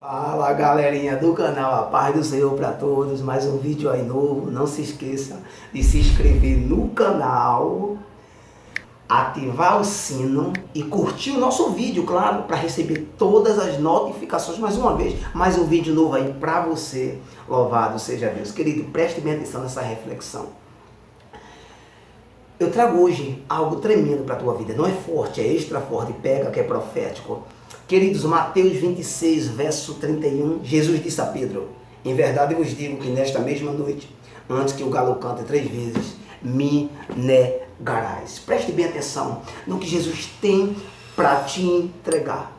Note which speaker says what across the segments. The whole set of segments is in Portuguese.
Speaker 1: Fala galerinha do canal, a paz do Senhor para todos, mais um vídeo aí novo. Não se esqueça de se inscrever no canal, ativar o sino e curtir o nosso vídeo, claro, para receber todas as notificações. Mais uma vez, mais um vídeo novo aí para você. Louvado seja Deus. Querido, preste bem atenção nessa reflexão. Eu trago hoje algo tremendo para a tua vida. Não é forte, é extra forte, pega que é profético. Queridos, Mateus 26, verso 31, Jesus disse a Pedro: em verdade eu vos digo que nesta mesma noite, antes que o galo cante 3 vezes, me negarás. Preste bem atenção no que Jesus tem para te entregar.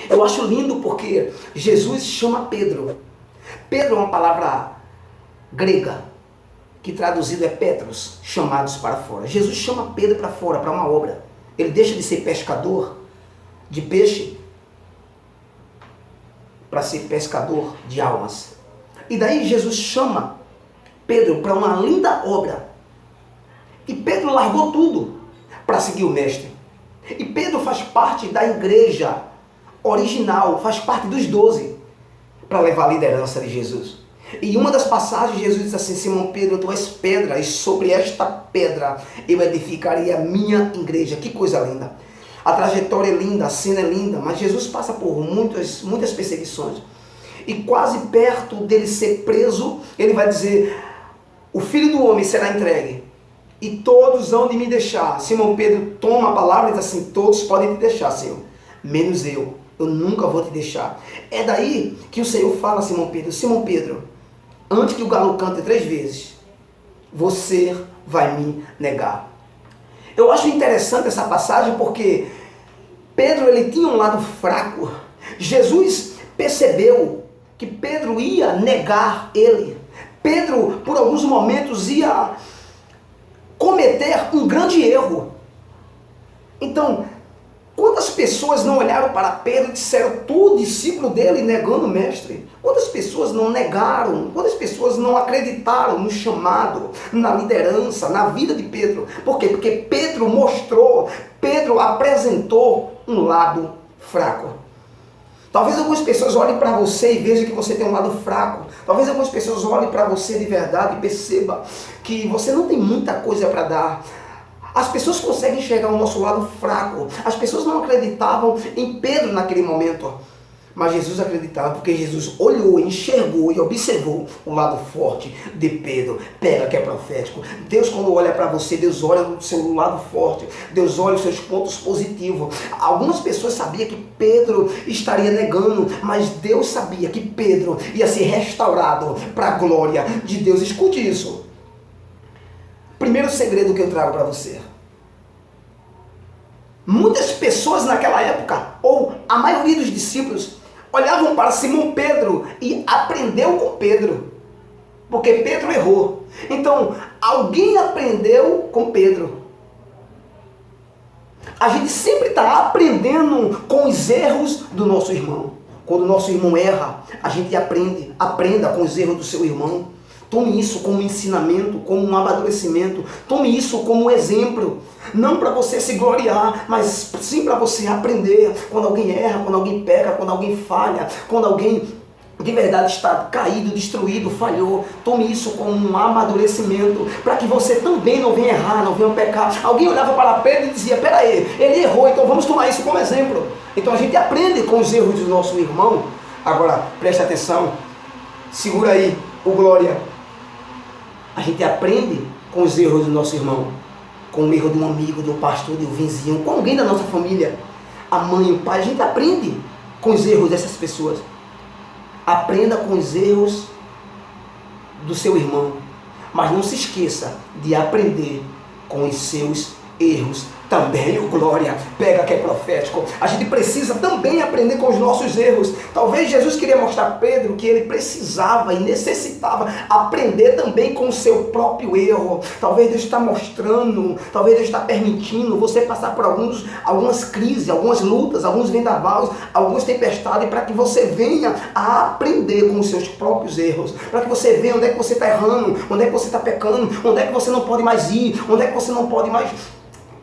Speaker 1: Eu acho lindo porque Jesus chama Pedro. Pedro é uma palavra grega, que traduzido é Petros, chamados para fora. Jesus chama Pedro para fora, para uma obra. Ele deixa de ser pescador de peixe para ser pescador de almas. E daí Jesus chama Pedro para uma linda obra. E Pedro largou tudo para seguir o mestre. E Pedro faz parte da igreja original, faz parte dos 12 para levar a liderança de Jesus. E uma das passagens Jesus diz assim: Simão Pedro, tu és pedra, e sobre esta pedra eu edificarei a minha igreja. Que coisa linda! A trajetória é linda, a cena é linda, mas Jesus passa por muitas perseguições. E quase perto dele ser preso, ele vai dizer: o Filho do Homem será entregue, e todos hão de me deixar. Simão Pedro toma a palavra e diz assim: todos podem te deixar, Senhor, menos eu nunca vou te deixar. É daí que o Senhor fala a Simão Pedro, antes que o galo cante 3 vezes, você vai me negar. Eu acho interessante essa passagem porque Pedro ele tinha um lado fraco. Jesus percebeu que Pedro ia negar ele. Pedro, por alguns momentos, ia cometer um grande erro. Então, quantas pessoas não olharam para Pedro e disseram: tu, discípulo dele, negando o mestre? Quantas pessoas não negaram? Quantas pessoas não acreditaram no chamado, na liderança, na vida de Pedro? Por quê? Porque Pedro apresentou um lado fraco. Talvez algumas pessoas olhem para você e vejam que você tem um lado fraco. Talvez algumas pessoas olhem para você de verdade e percebam que você não tem muita coisa para dar. As pessoas conseguem enxergar o nosso lado fraco. As pessoas não acreditavam em Pedro naquele momento. Mas Jesus acreditava, porque Jesus olhou, enxergou e observou o lado forte de Pedro. Pega que é profético. Deus, quando olha para você, Deus olha o seu lado forte. Deus olha os seus pontos positivos. Algumas pessoas sabiam que Pedro estaria negando, mas Deus sabia que Pedro ia ser restaurado para a glória de Deus. Escute isso. Primeiro segredo que eu trago para você. Muitas pessoas naquela época, ou a maioria dos discípulos, olhavam para Simão Pedro e aprendeu com Pedro. Porque Pedro errou. Então, alguém aprendeu com Pedro. A gente sempre está aprendendo com os erros do nosso irmão. Quando o nosso irmão erra, a gente aprende. Aprenda com os erros do seu irmão. Tome isso como ensinamento, como um amadurecimento. Tome isso como exemplo. Não para você se gloriar, mas sim para você aprender. Quando alguém erra, quando alguém peca, quando alguém falha, quando alguém de verdade está caído, destruído, falhou. Tome isso como um amadurecimento, para que você também não venha errar, não venha pecar. Alguém olhava para Pedro e dizia: pera aí, ele errou, então vamos tomar isso como exemplo. Então a gente aprende com os erros do nosso irmão. Agora, preste atenção, segura aí o glória. A gente aprende com os erros do nosso irmão, com o erro de um amigo, de um pastor, de um vizinho, com alguém da nossa família, a mãe, o pai. A gente aprende com os erros dessas pessoas. Aprenda com os erros do seu irmão, mas não se esqueça de aprender com os seus erros também. O glória, pega que é profético. A gente precisa também aprender com os nossos erros. Talvez Jesus queria mostrar a Pedro que ele precisava e necessitava aprender também com o seu próprio erro. Talvez Deus está mostrando, talvez Deus está permitindo você passar por algumas crises, algumas lutas, alguns vendavais, algumas tempestades, para que você venha a aprender com os seus próprios erros, para que você veja onde é que você está errando, onde é que você está pecando, onde é que você não pode mais ir, onde é que você não pode mais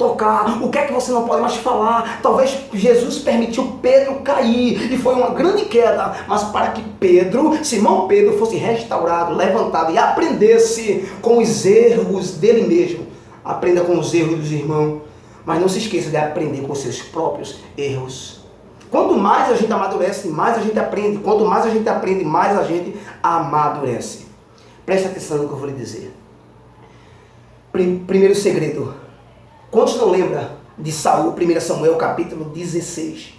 Speaker 1: tocar? O que é que você não pode mais falar? Talvez Jesus permitiu Pedro cair e foi uma grande queda, mas para que Simão Pedro fosse restaurado, levantado e aprendesse com os erros dele mesmo. Aprenda com os erros dos irmãos, mas não se esqueça de aprender com os seus próprios erros. Quanto mais a gente amadurece, mais a gente aprende. Quanto mais a gente aprende, mais a gente amadurece. Preste atenção no que eu vou lhe dizer. Primeiro segredo. Quantos não lembram de Saul, 1 Samuel capítulo 16?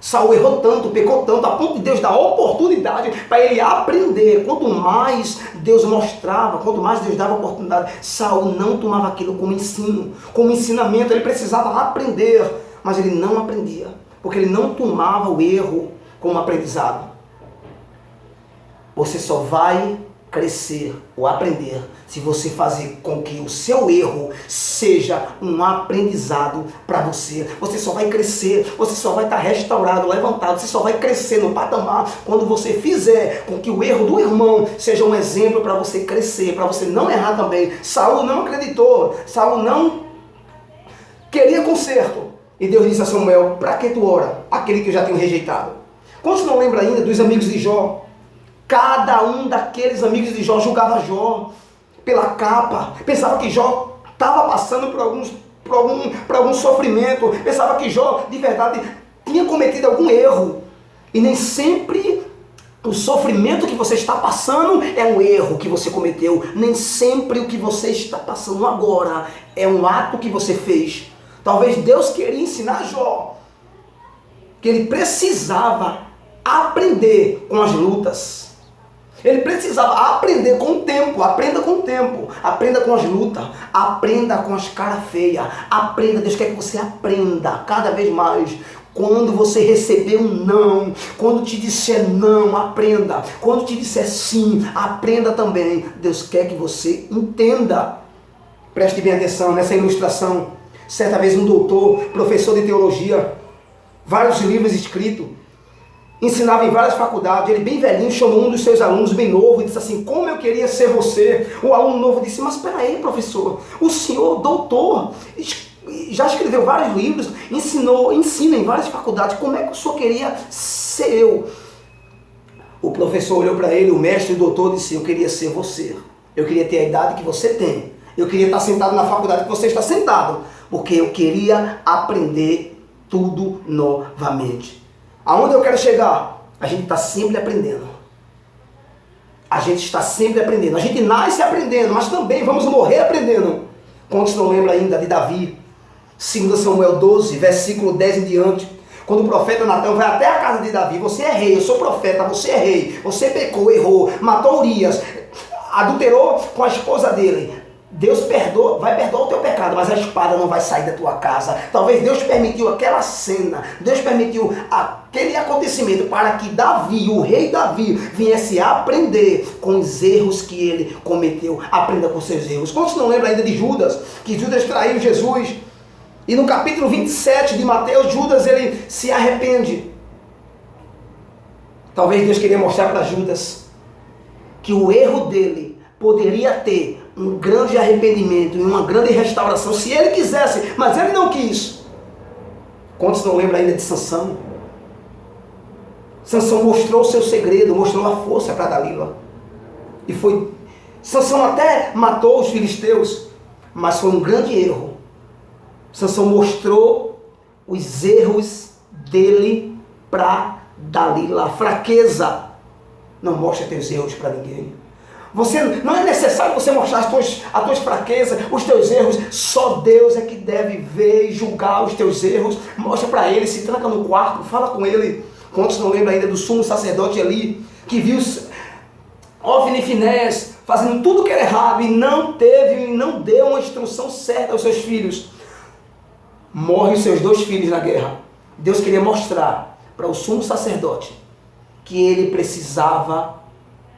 Speaker 1: Saul errou tanto, pecou tanto, a ponto de Deus dar oportunidade para ele aprender. Quanto mais Deus mostrava, quanto mais Deus dava oportunidade, Saul não tomava aquilo como ensino, como ensinamento. Ele precisava aprender, mas ele não aprendia, porque ele não tomava o erro como aprendizado. Você só vai crescer ou aprender se você fazer com que o seu erro seja um aprendizado para você. Você só vai crescer, você só vai estar restaurado, levantado, você só vai crescer no patamar quando você fizer com que o erro do irmão seja um exemplo para você crescer, para você não errar também. Saul não acreditou, Saul não queria conserto. E Deus disse a Samuel: para que tu ora? Aquele que eu já tenho rejeitado. Quantos não lembram ainda dos amigos de Jó? Cada um daqueles amigos de Jó julgava Jó pela capa. Pensava que Jó estava passando por algum sofrimento. Pensava que Jó, de verdade, tinha cometido algum erro. E nem sempre o sofrimento que você está passando é um erro que você cometeu. Nem sempre o que você está passando agora é um ato que você fez. Talvez Deus queria ensinar Jó que ele precisava aprender com as lutas. Ele precisava aprender com o tempo. Aprenda com o tempo. Aprenda com as lutas. Aprenda com as caras feias. Aprenda. Deus quer que você aprenda cada vez mais. Quando você receber um não, quando te disser não, aprenda. Quando te disser sim, aprenda também. Deus quer que você entenda. Preste bem atenção nessa ilustração. Certa vez um doutor, professor de teologia, vários livros escritos, ensinava em várias faculdades. Ele bem velhinho chamou um dos seus alunos bem novo e disse assim: como eu queria ser você. O aluno novo disse: mas espera aí, professor, o senhor, doutor, já escreveu vários livros, ensina em várias faculdades, como é que o senhor queria ser eu? O professor olhou para ele, o mestre, o doutor, disse: eu queria ser você. Eu queria ter a idade que você tem. Eu queria estar sentado na faculdade que você está sentado, porque eu queria aprender tudo novamente. Aonde eu quero chegar? A gente está sempre aprendendo. A gente está sempre aprendendo. A gente nasce aprendendo, mas também vamos morrer aprendendo. Quantos não lembram ainda de Davi? 2 Samuel 12, versículo 10 em diante. Quando o profeta Natã vai até a casa de Davi: você é rei, eu sou profeta, você é rei. Você pecou, errou, matou Urias, adulterou com a esposa dele. Deus vai perdoar o teu pecado, mas a espada não vai sair da tua casa. Talvez Deus permitiu aquela cena, Deus permitiu aquele acontecimento para que Davi, o rei Davi, viesse aprender com os erros que ele cometeu. Aprenda com seus erros. Quantos não lembram ainda de Judas? Que Judas traiu Jesus. E no capítulo 27 de Mateus, Judas ele se arrepende. Talvez Deus queria mostrar para Judas que o erro dele poderia ter um grande arrependimento e uma grande restauração se ele quisesse, mas ele não quis. Quantos não lembram ainda de Sansão? Sansão mostrou o seu segredo, mostrou a força para Dalila. Sansão até matou os filisteus, mas foi um grande erro. Sansão mostrou os erros dele para Dalila. A fraqueza. Não mostra teus erros para ninguém. Não é necessário você mostrar as tuas fraquezas, os teus erros. Só Deus é que deve ver e julgar os teus erros. Mostra para ele, se tranca no quarto, fala com ele. Quantos não lembram ainda do sumo sacerdote ali, que viu Ofni e Finés fazendo tudo que era errado e não deu uma instrução certa aos seus filhos? Morrem os seus 2 filhos na guerra. Deus queria mostrar para o sumo sacerdote que ele precisava,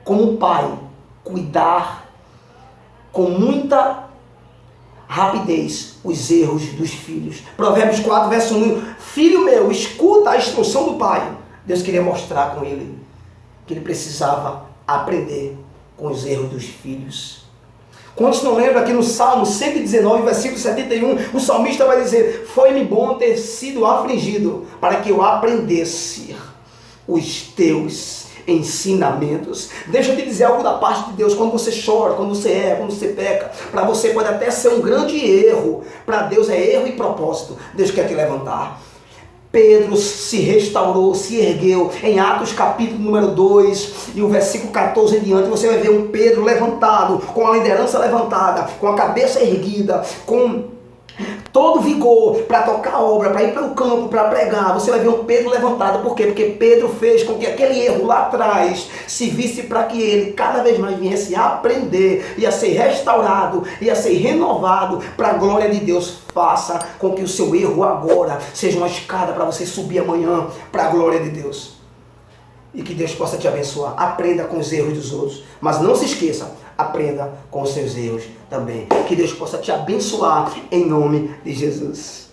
Speaker 1: como pai, cuidar com muita rapidez os erros dos filhos. Provérbios 4, verso 1. Filho meu, escuta a instrução do pai. Deus queria mostrar com ele que ele precisava aprender com os erros dos filhos. Quantos não lembram aqui no Salmo 119, versículo 71, o salmista vai dizer: foi-me bom ter sido afligido, para que eu aprendesse os teus ensinamentos. Deixa eu te dizer algo da parte de Deus. Quando você chora, quando você erra, quando você peca, para você pode até ser um grande erro. Para Deus é erro e propósito. Deus quer te levantar. Pedro se restaurou, se ergueu. Em Atos capítulo número 2 e o versículo 14 em diante, você vai ver um Pedro levantado, com a liderança levantada, com a cabeça erguida, com todo vigor para tocar a obra, para ir para o campo, para pregar. Você vai ver um Pedro levantado. Por quê? Porque Pedro fez com que aquele erro lá atrás se visse para que ele cada vez mais viesse a aprender, ia ser restaurado, ia ser renovado para a glória de Deus. Faça com que o seu erro agora seja uma escada para você subir amanhã para a glória de Deus. E que Deus possa te abençoar. Aprenda com os erros dos outros, mas não se esqueça, aprenda com os seus erros também. Que Deus possa te abençoar em nome de Jesus.